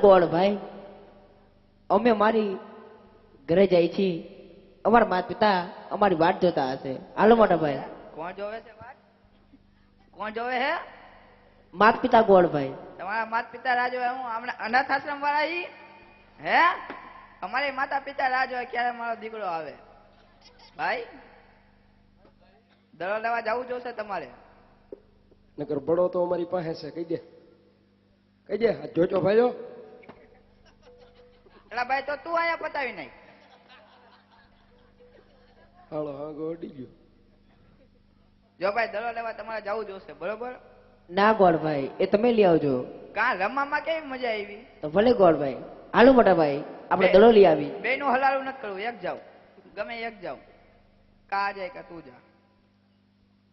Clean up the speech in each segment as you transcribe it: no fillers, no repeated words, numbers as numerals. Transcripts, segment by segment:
ગોળ ભાઈ, અમે મારી ઘરે જાય છીએ, અમારા માતા પિતા અમારી વાટ જોતા હશે. હાલો મોટા ભાઈ. કોણ જોવે છે વાત? કોણ જોવે હે? માતા પિતા ગોળ ભાઈ. તમારા માતા પિતા રાહ જોવે? હું હમણાં અનાથ આશ્રમ વાળા ઈ હે? અમારી માતા પિતા રાહ જોવે ક્યારે મારો દીકરો આવે. ભાઈ દડો લેવા જવું જોશે તમારે. નકર બડો તો અમારી પાસે છે. કહી દે જોજો ભાઈઓ. એલા ભાઈ તો તું અહીંયા પતાવી નાખ. હાલો હા ગોડી ગયો. જો ભાઈ દડો લેવા તમારે જવું જોશે બરોબર? ના ગોળ ભાઈ, એ તમે લઈ આવજો. કાં રમવામાં કેવી મજા આવી? તો ભલે ગોળ ભાઈ. હાલો મોટા ભાઈ, આપણે દડો લઈ આવી. બે નું હલાલું નથી કરવું, એક જાવ, ગમે એક જાવ. કા જાય કે તું જા.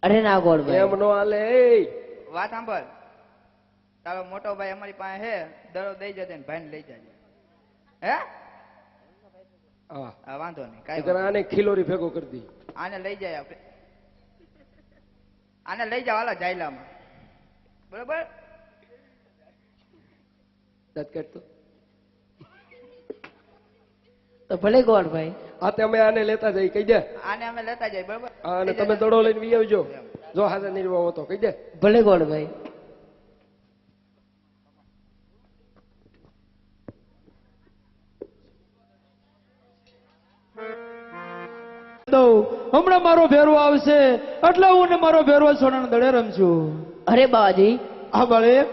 અરે ના ગોળ ભાઈ, એમ નો હાલે. વાત સાંભળ, તારો મોટો ભાઈ અમારી પાસે હે, દડો દઈ જજે ને ભાઈને લઈ જાજે. હે હા વાંધો નહીં, કાંઈ આને ખીલોરી ભેગો કરી દી. આને લઈ જાય આપણે, આને લઈ જાવ હાલો જાયલામાં બરોબર. દાંત કાઢતો તો ભલે ગોળ ભાઈ. હા તે અમે આને લેતા જઈ. કહી દે આને અમે લેતા જઈએ બરોબર. અને તમે દડો લઈને વી આવજો. જો હાજર નિર્વાહ હતો. કહી દે ભલે ગોળ ભાઈ. હમણાં મારો ભેરો આવશે એટલે હું ને મારો ભેરો સોનાના દડે રમશું. અરે બાવાજી, હા બાળક,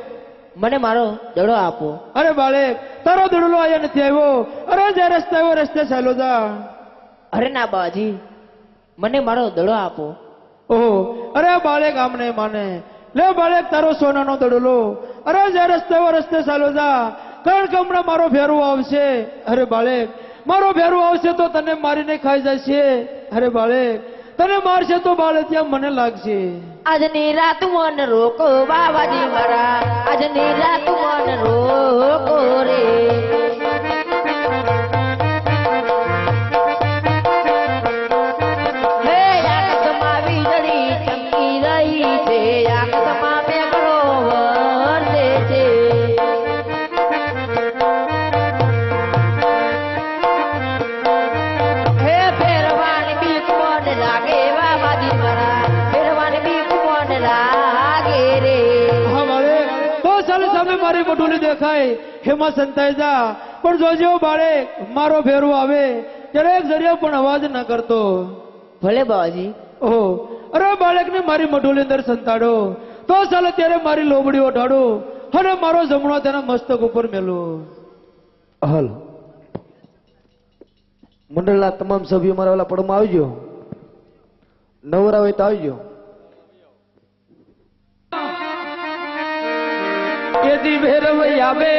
મને મારો દડો આપો. અરે બાળક, તારો દડલો અહીંયા નથી આવ્યો. અરે જે રસ્તે આવ્યો રસ્તે ચાલો જા. અરે ના બાવાજી, મને મારો દડો આપો. ઓહો, અરે બાળક આમ નહીં માને. લે બાળક તારો સોનાનો દડલો. અરે જે રસ્તે આવ્યો રસ્તે ચાલો જા. કારણ કે હમણાં મારો ભેરો આવશે. અરે બાળક, મારો ભેરો આવશે તો તને મારીને ખાઈ જશે. અરે બાળક, તને મારશે તો બાળક ત્યાં મને લાગશે. આજની રાત મન રોકો બાવાજી મારા, આજની રાત મન રોકો રે. હે આકાશમાં વીજળી ચમકી રહી છે, આકાશમાં મેઘો વરસે છે. હે ફેરવાની બીક મને લાગે બાવાજી મારા, ફેરવાની બીક મને લાગે રે. હા બાળક, તો ચાલે સામે મારી મઢુલી દેખાય હેમાં સંતાઈ જા. પણ જોજો બાળક, મારો ભેરો આવે ત્યારે એક જરિયો પણ અવાજ ન કરતો. ભલે બાવાજી. ઓહો, અરે બાળકને મારી મઢુલી અંદર સંતાડો તો ચાલે ત્યારે મારી લોબડી ઓઢાડો અને મારો જમણો તેના મસ્તક ઉપર મેલો. હાલ મંડળના તમામ સભ્યો મારા વાલા પડમાં આવજો. નવરા હોય તો આવજો. કેદી ભેરવઈ આવે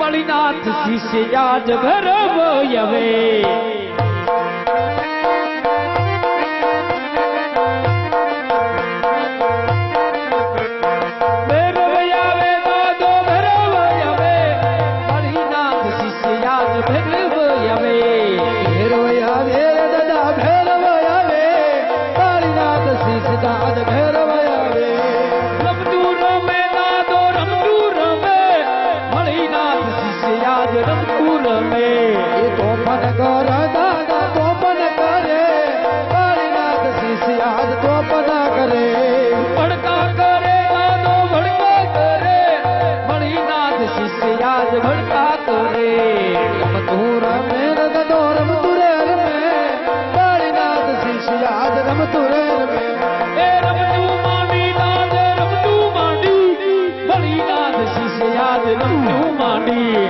બળીનાથ શિષ્ય યાદ ભેરવઈ આવે. ભેરવઈ આવે દાદો ભેરવઈ આવે, બળીનાથ શિષ્ય યાદ ભેરવઈ આવે. ભેરવઈ આવે દાદા ભેરવઈ આવે, કાળીનાથ શીશ દાદ ભેરવઈ આવે. રમતું રમે દાદો રમતું રમે, બળીનાથ શિષ્ય યાદ રમતું રમે. એ તોફાન કર દાદા તોફાન કરે, કાળીનાથ શીશ યાદ તોફાન કરે. ભડકા કરે દાદો ભડકા કરે, બળીનાથ શિષ્ય યાદ ભડકા કરે. રમતું રમે દાદો રમતું રે રમે, કાળીનાથ શીશ યાદ રમતું રે રમે. એ રમતું માંડી દાદ રમતું માંડી, બળીનાથ શિષ્ય યાદ રમતું માંડી.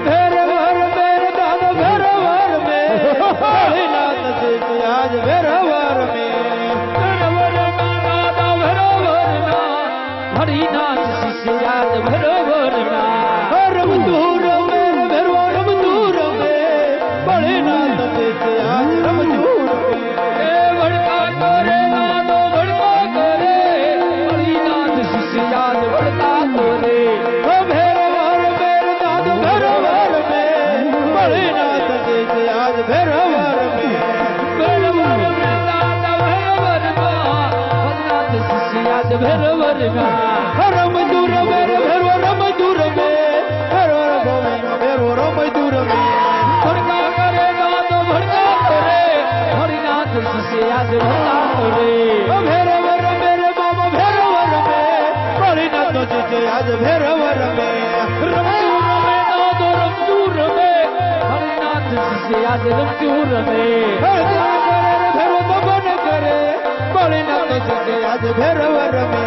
ભેરવર મેર દાદો ભેરવર મે, કાળીનાથ શીશ યાદ ભેરવર મે. હરિનાથ શિષ્ય યાદ ભરવર ના. રમતું રમે ભેરવો રમતું રમે, કાળીનાથ શીશ યાદ રમતું રમે. એ ભડકા કરે દાદો ભડકા કરે, હરિનાથ શિષ્ય યાદ ભડકા કરે. ભેરવર મેર દાદો ભેરવર મે, કાળીનાથ શીશ યાદ ભેરવર મે. ભેરવર મે દાદા ભેરવર ના, હરિનાથ શિષ્ય યાદ ભેરવર ના. રમતું રમે ભેરવો શિષ્યાદ ભલા કરે ભેરવ રમે રે બાબા ભેરવ રમે ભોળીનાથ નો શિષ્યાદ ભેરવ રમે રમતું રમે દાદો રમતું રમે ભોળીનાથ શિષ્યાદ રમતું રમે ભેરવ ભગવાન કરે ભોળીનાથ નો શિષ્યાદ ભેરવ રમે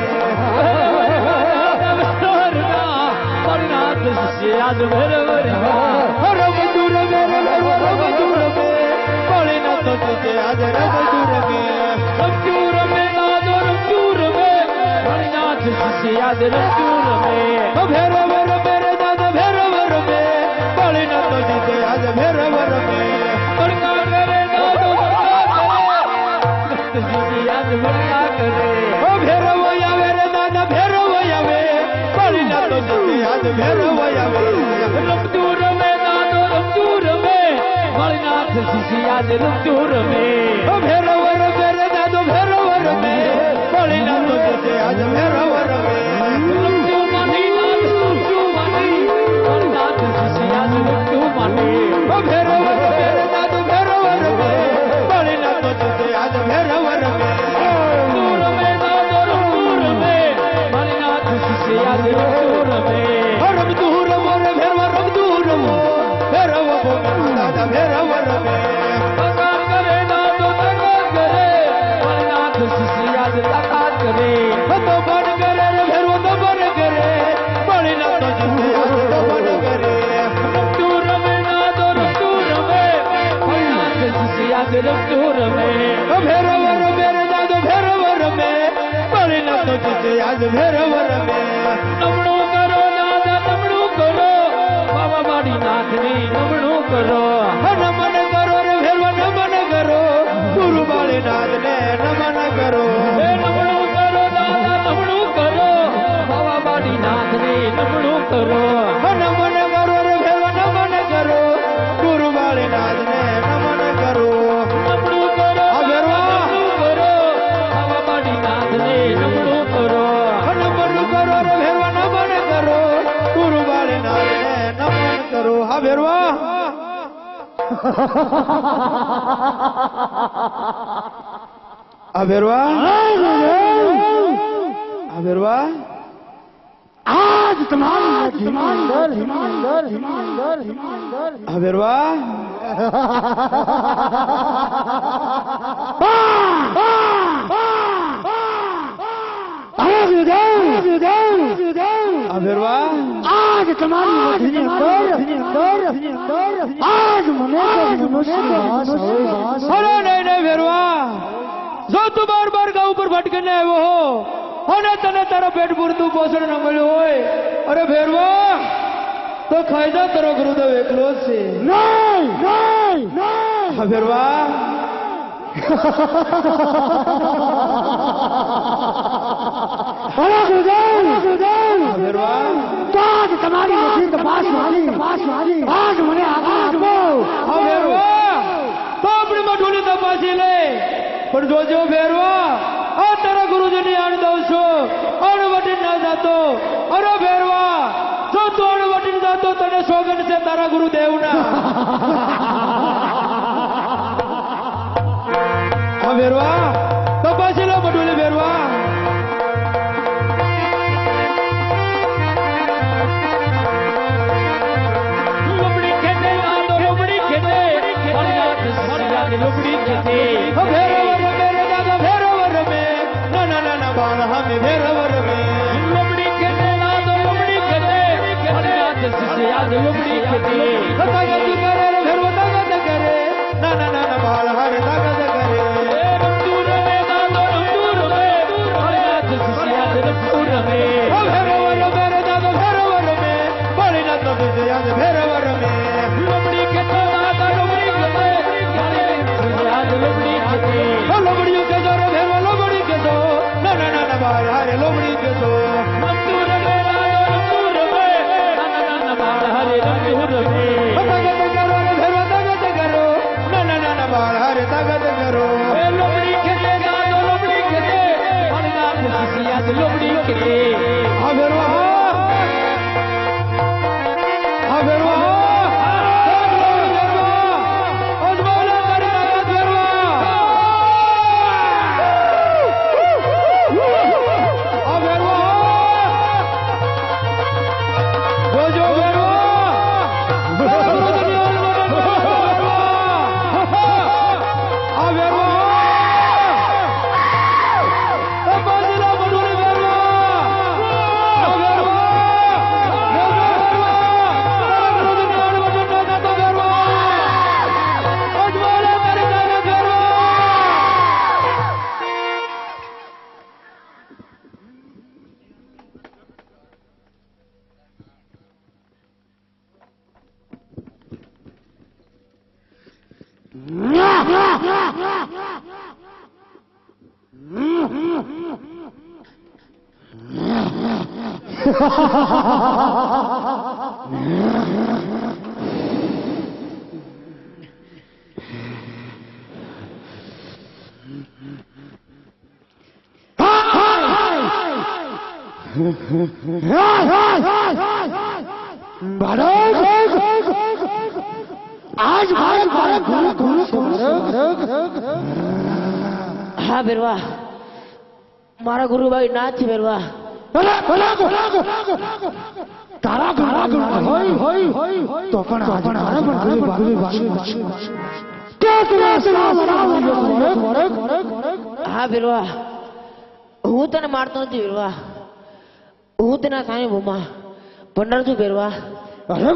ભોળીનાથ શિષ્યાદ ભેરવ રમે રમતું રમે રમતું રમે ભોળીનાથ નો શિષ્યાદ રમતું રમે રમતું રમે દાદો રમતું રમે ભોળીનાથ શિષ્યાદ રમતું રમે ભેરવ રમે રે દાદા ભેરવ રમે ભોળીનાથ નો શિષ્યાદ ભેરવ રમે ભડકા કરે દાદો શિષ્યાદ ભડકા કરે ભેરવ આવે રે દાદા ભેરવ આવે ભોળીનાથ નો શિષ્યાદ ભેરવ આવે રમતું રમે દાદો રમતું રમે ભોળીનાથ શિષ્યાદ રમતું રમે ભેરવ રમે રે દાદો ભેરવ રમે ભોળીનાથ નો શિષ્યાદ ભેરવ રમે રમતું માની નાથ રમતું માની ભોળીનાથ શિષ્યાદ રમતું માની ભેરવ રમે રે દાદો ભેરવ રમે ભોળીનાથ નો શિષ્યાદ ભેરવ રમે રમતું રમે દાદો રમતું રમે ભોળીનાથ શિષ્યાદ રમતું રમે રમતું રમો રે ભેરવ રમતું રમો ભેરવ દાદા ભેરવ રમે તકાત કરે દાદો તકાત કરે ભોળીનાથ શિષ્યાદ તકાત કરે તો બન કરે રે ભેરવ તો બન કરે ભોળીનાથ નો શિષ્યાદ તો બન કરે રમતું રમે દાદો રમતું રમે ભોળીનાથ શિષ્યાદ રમતું રમે ભેરવ રમે રે દાદો ભેરવ રમે ભોળીનાથ નો શિષ્યાદ ભેરવ રમે નમણું કરો દાદા નમણું કરો બાબા વાડીનાથ ની નમણું કરો નમન કરો રે ભેરવ નમન કરો ગુરુ વાળીનાથ ને નમન કરો નમણું કરો દાદા નમણું કરો બાબા વાડીનાથ ની નમણું કરો નમન કરો રે ભેરવ નમન કરો ગુરુ વાળીનાથ ને નમન કરો નમણું કરો નમણું કરો બાબા વાડીનાથ ને નમણું કરો નમન કરો રે ભેરવ નમન કરો ગુરુ વાળીનાથ ને નમન કરો હા ભેરવા ભેરવા ભેરવા આજ તમારી ભેરવા ભેરવા આજ તમારી આજ મને અરે નહીં નહીં ભેરવા જો તું બાર ગાઉં ઉપર ભટકીને આવ્યો હો અને તને તારા પેટ પૂરતું પોષણ ન મળ્યું હોય અરે ભેરવા તો ખાઈ જા તારો ગુરુદેવ એકલો જ છે નહીં હા ભેરવા ભેરવા આજ તમારી નજીક પાસ વાલી આજ મને આગળ આપો હા ભેરવા તો આપણી મઠોલી તપાસી લે પણ જોજો ભેરવા આ તારા ગુરુજીની આણ દઉં છું અણવટી ના જાતો અરે ભેરવા જો તું અણવટી જાતો તને સોગન છે તારા ગુરુદેવના હા ભેરવા તપાસી લો મઠોલી ભેરવા લુબડી ખેતે લાદો લુબડી ખેતે ભોળીનાથ શિષ્યાદ લુબડી ખેતે ભેરવ રમે રે દાદા ભેરવ રમે ના બાળ હમે ભેરવ રમે લુબડી ખેતે લાદો લુબડી ખેતે ભોળીનાથ શિષ્યાદ લુબડી ખેતે તગત કરે રે ભેરવ તગત કરે ના બાળ હરે તગત કરે રમતું રમે દાદો રમતું રમે ભોળીનાથ શિષ્યાદ રમતું રમે ભેરવ રમે રે દાદો ભેરવ રમે ભોળીનાથ શિષ્યાદ ભેરવ રમે લુબડી ખેતે દાદા લુબડી ખેતે ભોળીનાથ લુબડી ખેતે લોબડીયું કેજો રે ભેરવ લોબડી કેજો ના બાળ હરે લોબડી કેજો રમતું રમે દાદો રમતું રમે ના બાળ હરે રમતું રમે તગત કરો રે ભેરવ તગત કરો ના બાળ હરે તગત કરો લોબડી ખેતે દાદો લોબડી ખેતે ભોળીનાથ શિષ્યાદ લોબડી ખેતે હા ભેરવા હા ભેરવા આજ મારે હા બેરવા મારા ગુરુભાઈ ના છે બેરવા તારા ઘણા હોય તો પણ હા બેરવા હું તને મારતો નથી બેરવા હું તેના સામે ભૂમા પંદર છું બેરવા અરે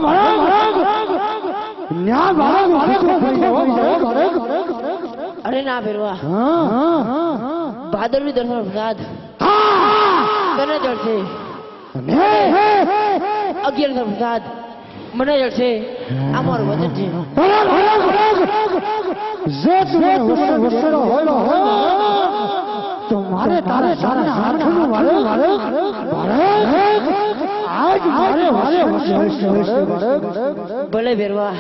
અરે ના બેરવા ભાદરવી દર્શન પ્રસાદ તને જળશે 11 પ્રસાદ મને જળશે આ મારું વચન છે તો મારે તારે હાથનું વારે ભલે બેરવા